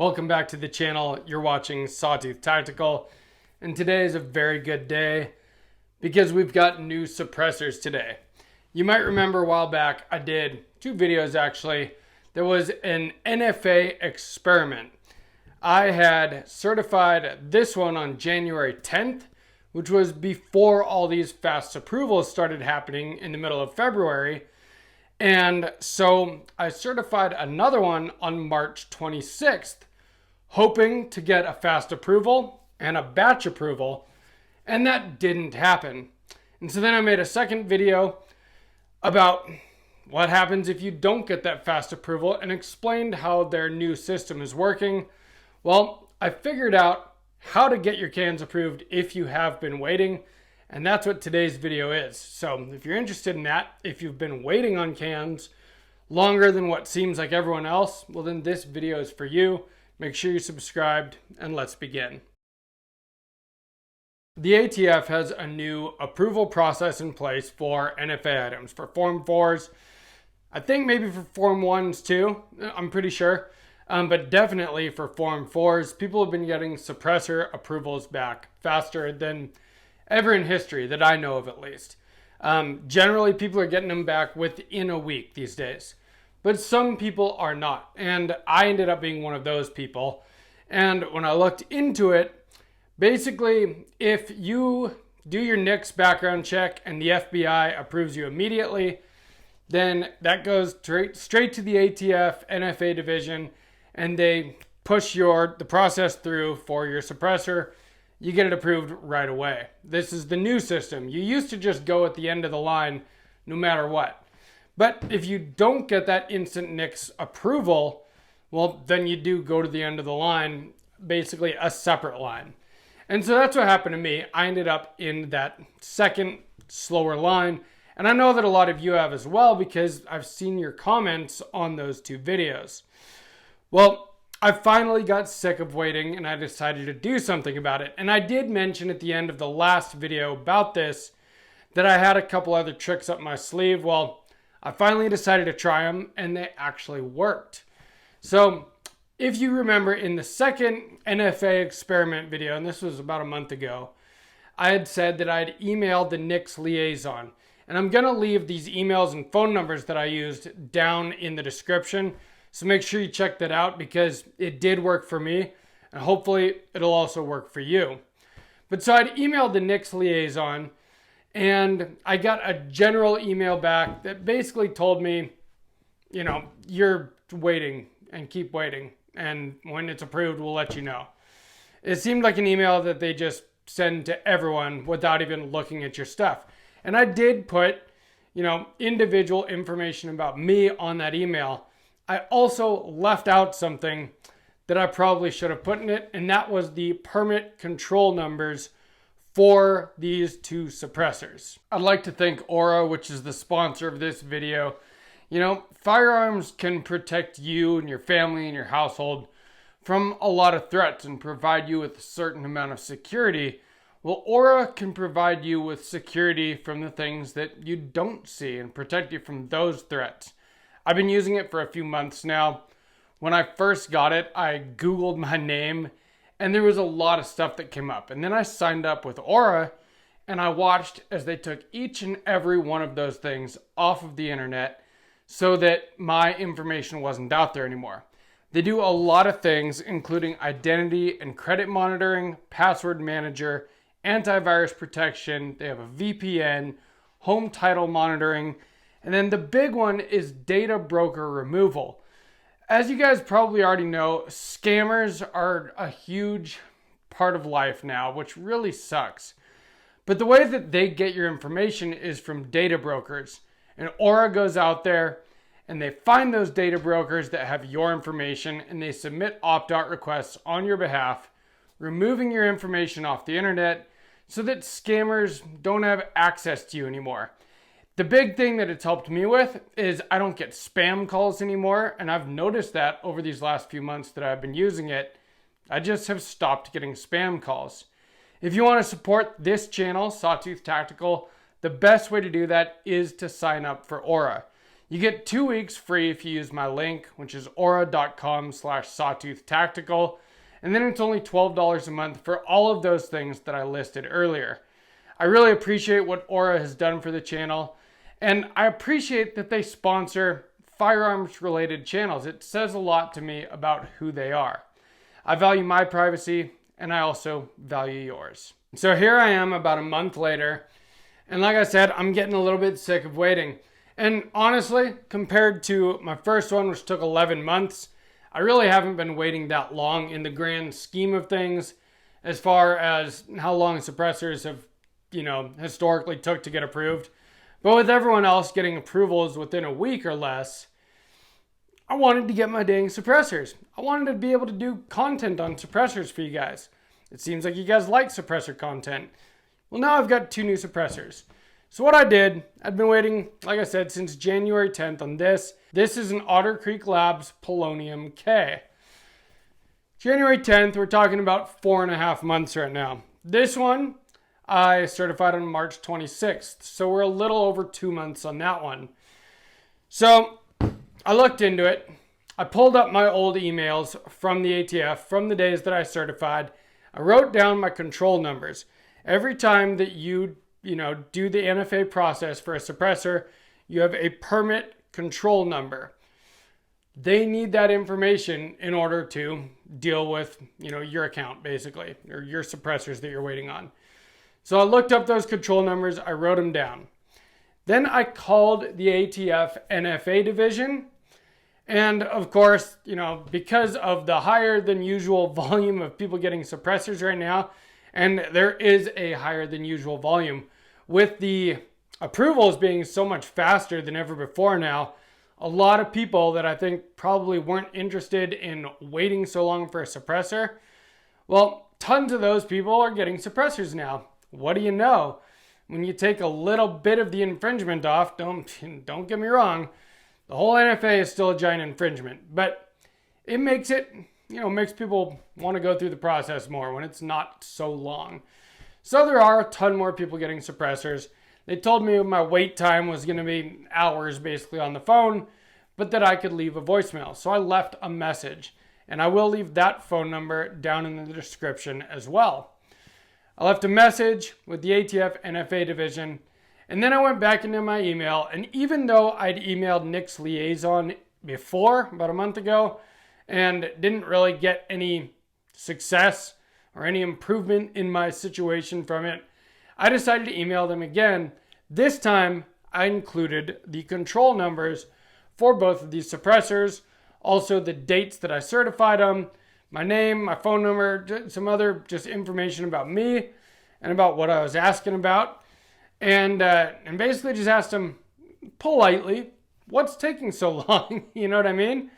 Welcome back to the channel. You're watching Sawtooth Tactical, and today is a very good day because we've got new suppressors today. You might remember a while back I did two videos actually. There was an NFA experiment. I had certified this one on January 10th, which was before all these fast approvals started happening in the middle of February. And so I certified another one on March 26th, hoping to get a fast approval and a batch approval, and that didn't happen. And so then I made a second video about what happens if you don't get that fast approval and explained how their new system is working. Well, I figured out how to get your cans approved if you have been waiting, and that's what today's video is. So if you're interested in that, if you've been waiting on cans longer than what seems like everyone else, well then this video is for you. Make sure you're subscribed, and let's begin. The ATF has a new approval process in place for NFA items, for Form 4s, I think maybe for Form 1s too, I'm pretty sure, but definitely for Form 4s. People have been getting suppressor approvals back faster than ever in history, that I know of at least. Generally, people are getting them back within a week these days. But some people are not, and I ended up being one of those people. And when I looked into it, basically, if you do your NICS background check and the FBI approves you immediately, then that goes straight to the ATF NFA Division, and they push the process through for your suppressor. You get it approved right away. This is the new system. You used to just go at the end of the line no matter what. But if you don't get that instant NICS approval, well, then you do go to the end of the line, basically a separate line. And so that's what happened to me. I ended up in that second, slower line. And I know that a lot of you have as well, because I've seen your comments on those two videos. Well, I finally got sick of waiting, and I decided to do something about it. And I did mention at the end of the last video about this that I had a couple other tricks up my sleeve. Well, I finally decided to try them, and they actually worked. So if you remember in the second NFA experiment video, and this was about a month ago, I had said that I'd emailed the NICS liaison. And I'm going to leave these emails and phone numbers that I used down in the description. So make sure you check that out, because it did work for me, and hopefully it'll also work for you. But so I'd emailed the NICS liaison, and I got a general email back that basically told me, you know, you're waiting and keep waiting, and when it's approved, we'll let you know. It seemed like an email that they just send to everyone without even looking at your stuff. And I did put, you know, individual information about me on that email. I also left out something that I probably should have put in it, and that was the permit control numbers for these two suppressors. I'd like to thank Aura, which is the sponsor of this video. You know, firearms can protect you and your family and your household from a lot of threats and provide you with a certain amount of security. Well, Aura can provide you with security from the things that you don't see and protect you from those threats. I've been using it for a few months now. When I first got it, I Googled my name, and there was a lot of stuff that came up. And then I signed up with Aura, and I watched as they took each and every one of those things off of the internet so that my information wasn't out there anymore. They do a lot of things, including identity and credit monitoring, password manager, antivirus protection. They have a VPN, home title monitoring, and then the big one is data broker removal. As you guys probably already know, scammers are a huge part of life now, which really sucks. But the way that they get your information is from data brokers. And Aura goes out there and they find those data brokers that have your information, and they submit opt-out requests on your behalf, removing your information off the internet so that scammers don't have access to you anymore. The big thing that it's helped me with is I don't get spam calls anymore, and I've noticed that over these last few months that I've been using it. I just have stopped getting spam calls. If you want to support this channel, Sawtooth Tactical, the best way to do that is to sign up for Aura. You get 2 weeks free if you use my link, which is aura.com/sawtoothtactical. And then it's only $12 a month for all of those things that I listed earlier. I really appreciate what Aura has done for the channel, and I appreciate that they sponsor firearms related channels. It says a lot to me about who they are. I value my privacy, and I also value yours. So here I am about a month later, and like I said, I'm getting a little bit sick of waiting. And honestly, compared to my first one, which took 11 months, I really haven't been waiting that long in the grand scheme of things as far as how long suppressors have, historically took to get approved. But with everyone else getting approvals within a week or less, I wanted to get my dang suppressors. I wanted to be able to do content on suppressors for you guys. It seems like you guys like suppressor content. Well, now I've got 2 new suppressors. So what I did, I'd been waiting, like I said, since January 10th on this. This is an Otter Creek Labs Polonium K. January 10th, we're talking about 4.5 months right now. This one, I certified on March 26th. So we're a little over 2 months on that one. So I looked into it. I pulled up my old emails from the ATF from the days that I certified. I wrote down my control numbers. Every time that you do the NFA process for a suppressor, you have a permit control number. They need that information in order to deal with, your account basically, or your suppressors that you're waiting on. So I looked up those control numbers, I wrote them down. Then I called the ATF NFA Division. And of course, because of the higher than usual volume of people getting suppressors right now, and there is a higher than usual volume, with the approvals being so much faster than ever before now, a lot of people that I think probably weren't interested in waiting so long for a suppressor, well, tons of those people are getting suppressors now. What do you know? When you take a little bit of the infringement off, don't get me wrong, the whole NFA is still a giant infringement, but it makes makes people want to go through the process more when it's not so long. So there are a ton more people getting suppressors. They told me my wait time was going to be hours basically on the phone, but that I could leave a voicemail. So I left a message, and I will leave that phone number down in the description as well. I left a message with the ATF NFA Division, and then I went back into my email, and even though I'd emailed Nick's liaison before, about a month ago, and didn't really get any success or any improvement in my situation from it, I decided to email them again. This time, I included the control numbers for both of these suppressors, also the dates that I certified them, my name, my phone number, some other just information about me and about what I was asking about. And basically just asked them politely, what's taking so long? You know what I mean?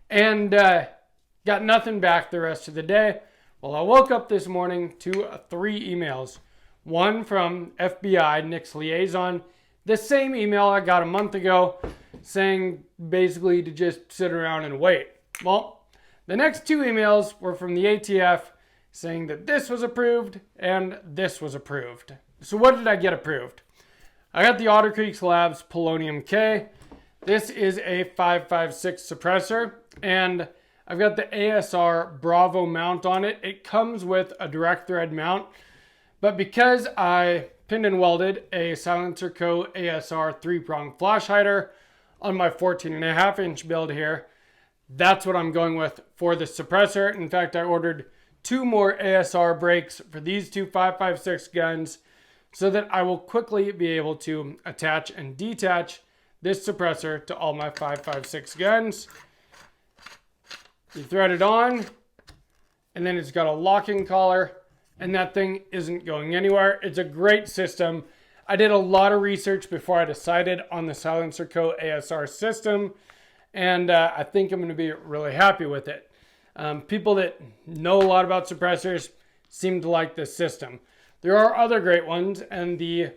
And got nothing back the rest of the day. Well, I woke up this morning to 3 emails. One from FBI, Nick's liaison. The same email I got a month ago saying basically to just sit around and wait. Well, the next 2 emails were from the ATF saying that this was approved and this was approved. So what did I get approved? I got the Otter Creek Labs Polonium K. This is a 5.56 suppressor, and I've got the ASR Bravo mount on it. It comes with a direct thread mount, but because I pinned and welded a Silencer Co. ASR 3-prong flash hider on my 14.5-inch build here, that's what I'm going with for the suppressor. In fact, I ordered 2 more ASR brakes for these 2 5.56 guns so that I will quickly be able to attach and detach this suppressor to all my 5.56 guns. You thread it on, and then it's got a locking collar, and that thing isn't going anywhere. It's a great system. I did a lot of research before I decided on the Silencer Co. ASR system, and I think I'm going to be really happy with it. People that know a lot about suppressors seem to like this system. There are other great ones, and the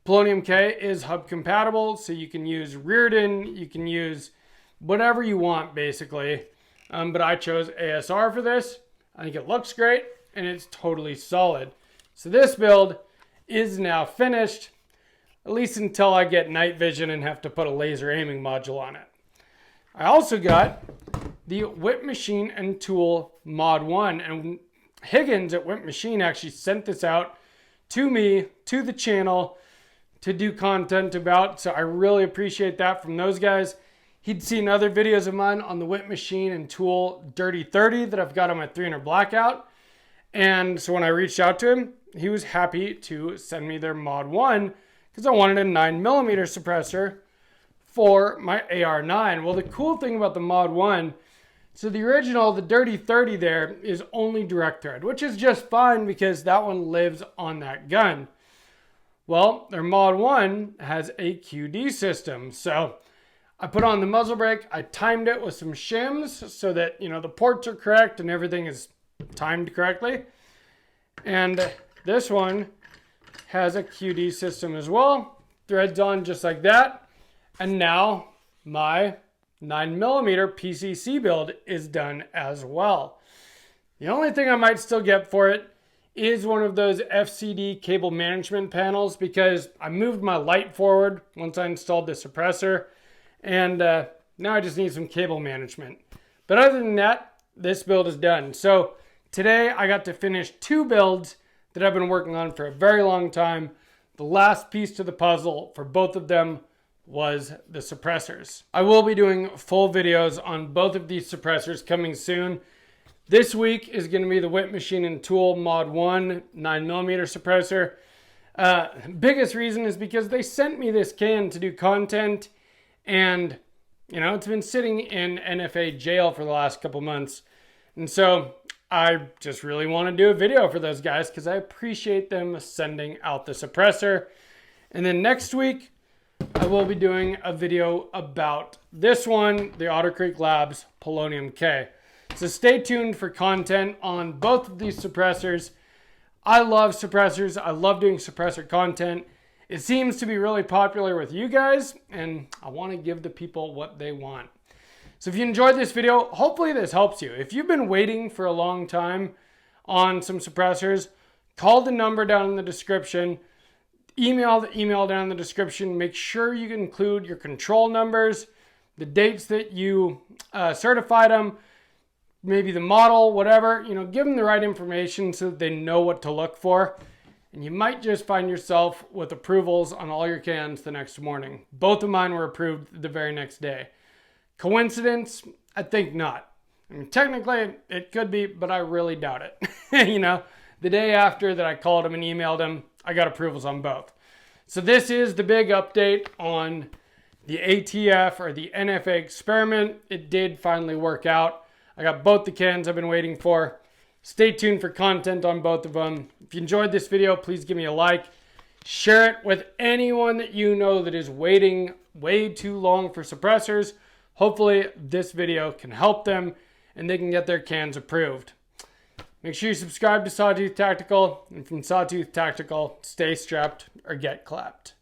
Polonium K is hub compatible, so you can use Rearden, you can use whatever you want basically. But I chose ASR for this. I think it looks great, and it's totally solid. So this build is now finished. at least until I get night vision and have to put a laser aiming module on it. I also got the Whip Machine and Tool Mod 1, and Higgins at Whip Machine actually sent this out to me, to the channel, to do content about, so I really appreciate that from those guys. He'd seen other videos of mine on the Whip Machine and Tool Dirty 30 that I've got on my 300 Blackout, and so when I reached out to him, he was happy to send me their Mod 1 because I wanted a 9mm suppressor for my AR9. Well, the cool thing about the Mod 1, so the original, the Dirty 30 there, is only direct thread, which is just fine because that one lives on that gun. Well, their Mod 1 has a QD system. So I put on the muzzle brake, I timed it with some shims so that, you know, the ports are correct and everything is timed correctly. And this one has a QD system as well. Threads on just like that. And now my 9mm PCC build is done as well. The only thing I might still get for it is one of those FCD cable management panels because I moved my light forward once I installed the suppressor, and now I just need some cable management. But other than that, this build is done. So today I got to finish 2 builds that I've been working on for a very long time. The last piece to the puzzle for both of them was the suppressors. I will be doing full videos on both of these suppressors coming soon. This week is going to be the Whip Machine and Tool Mod 1 9mm suppressor. Biggest reason is because they sent me this can to do content, and you know, it's been sitting in NFA jail for the last couple months. And so I just really want to do a video for those guys because I appreciate them sending out the suppressor. And then next week, I will be doing a video about this one, the Otter Creek Labs Polonium K. So stay tuned for content on both of these suppressors. I love suppressors. I love doing suppressor content. It seems to be really popular with you guys, and I want to give the people what they want. So if you enjoyed this video, hopefully this helps you. If you've been waiting for a long time on some suppressors, call the number down in the description. Email the email down in the description. Make sure you include your control numbers, the dates that you certified them, maybe the model, whatever. You know, give them the right information so that they know what to look for. And you might just find yourself with approvals on all your cans the next morning. Both of mine were approved the very next day. Coincidence? I think not. I mean, technically it could be, but I really doubt it. You know, the day after that I called him and emailed him, I got approvals on both. So this is the big update on the ATF or the NFA experiment. It did finally work out. I got both the cans I've been waiting for. Stay tuned for content on both of them. If you enjoyed this video, please give me a like. Share it with anyone that you know that is waiting way too long for suppressors. Hopefully this video can help them and they can get their cans approved. Make sure you subscribe to Sawtooth Tactical, and from Sawtooth Tactical, stay strapped or get clapped.